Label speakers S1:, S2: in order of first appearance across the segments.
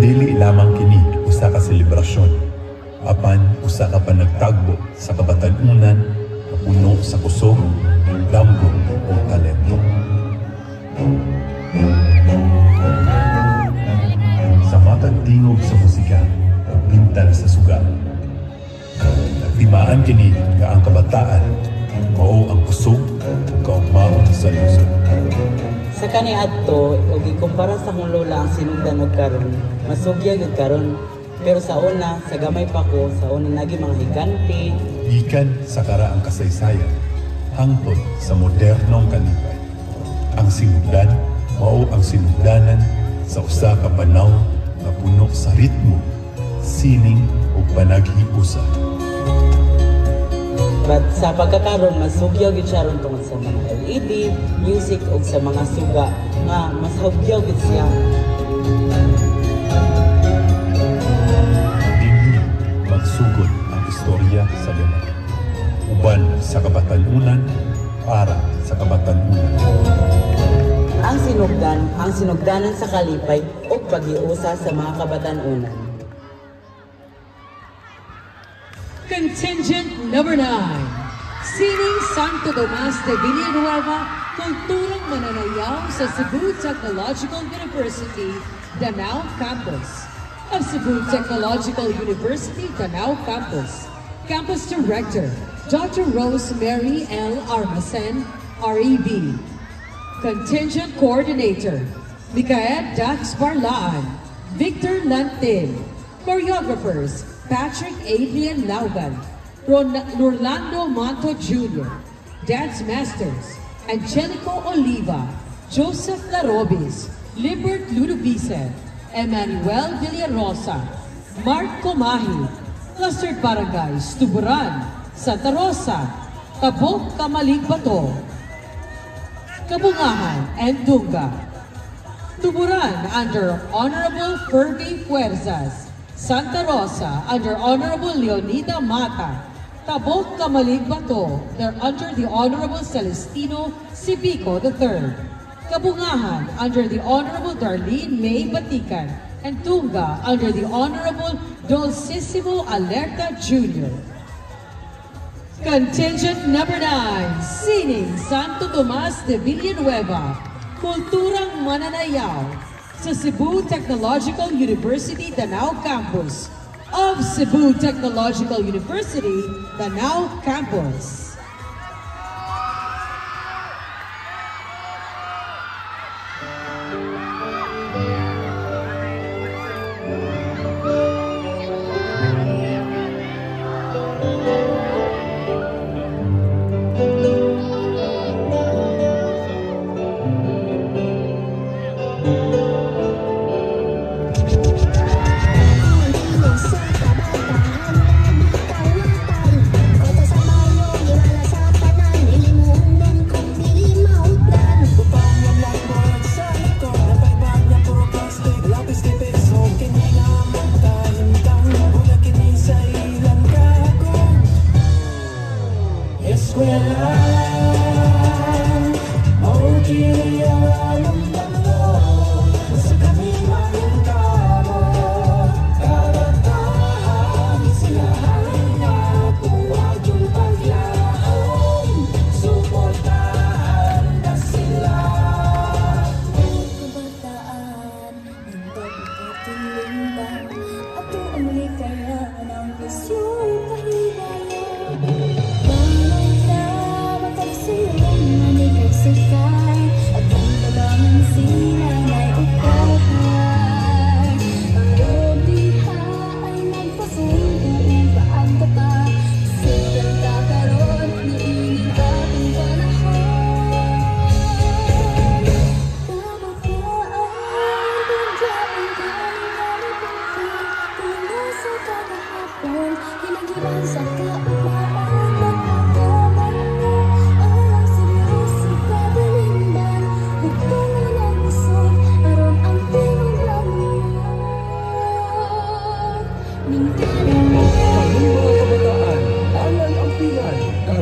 S1: Dili lamang kini usa ka selebrasyon, apan usa ka panagtagbo sa kabatanunan na puno sa kusog, damgo o talento. Sa matag tingog sa musika o pintal sa suga, nagtimaan kini nga ang kabataan mao ang kusog o kaugmaon sa lungsod.
S2: Sa kaniadto, ug ikumpara sa kung lola ang sinugdan og karon, masugya gyud karon. Pero sa una, sa gamay pa ko, sa una nagi mga higante.
S1: Gikan sa karaang kasaysayan, hangtod sa modernong kalipay. Ang sinugdan mao ang sinugdanan sa usa ka panaw nga puno sa ritmo, sining ug panaghiusa.
S2: But sa pagkakaroon, masugyaw gyud siya ron tungod sa mga LED, music ug sa mga suga nga mas hugyaw gyud siya.
S1: Dinhi magsugod ang istorya sa ganap. Uban sa kabatanunan para sa kabatanunan.
S2: Ang sinugdanan sa kalipay ug paghiusa sa mga kabatanunan.
S3: Contingent number 9, Sining Santo Tomas de Villanueva, Kulturang Mananayaw sa Cebu Technological University, Danao Campus. Of Cebu Technological University, Danao Campus. Campus Director, Dr. Rosemary L. Armasen, REB. Contingent Coordinator, Mikael Dax Barlaan, Victor Lantin. Choreographers, Patrick Adrian Lauban, Orlando Manto Jr., Dance Masters, Angelico Oliva, Joseph Larobis, Libert Ludovicen, Emmanuel Villarosa, Mark Comahi, Clustered Barangays, Tuburan, Santa Rosa, Tabok Kamaligbato, Kabungahan, and Dunga. Tuburan under Honorable Fergie Fuerzas, Santa Rosa under Honorable Leonida Mata, Tabok Kamaligbato, they're under the Honorable Celestino Cibico III, Kabungahan under the Honorable Darlene May Batikan, and Tunga under the Honorable Dulcissimo Alerta Jr. Contingent number 9, Sining Santo Tomas de Villanueva, Kulturang Mananayaw, sa Cebu Technological University, Danao Campus. Of Cebu Technological University, Danao Campus.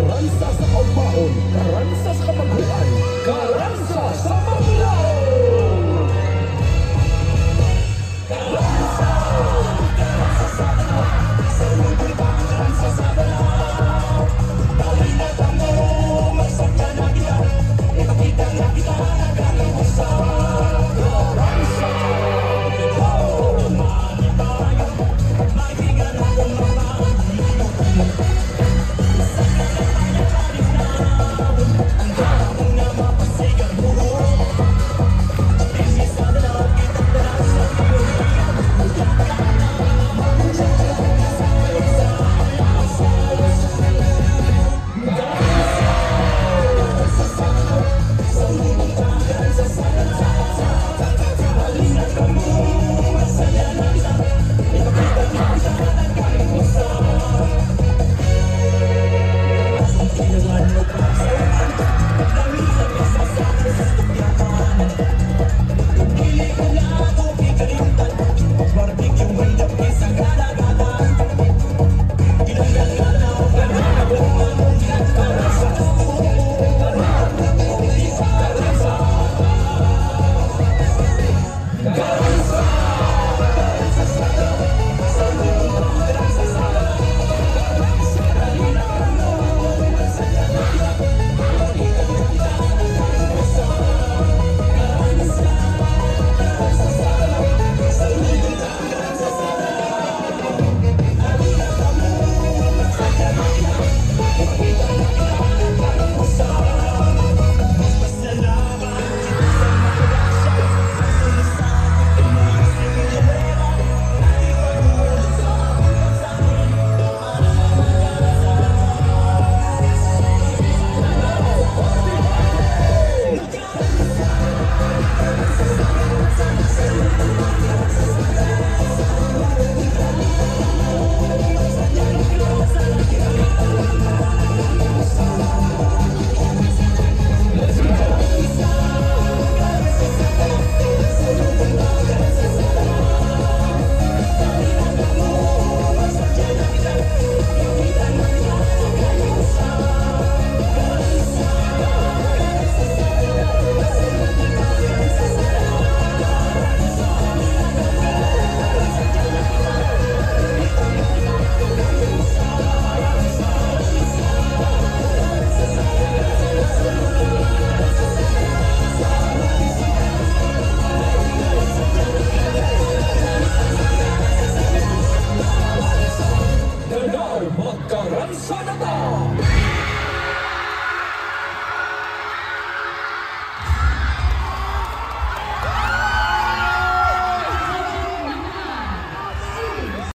S4: Karansa sa kaugmaon, karansa sa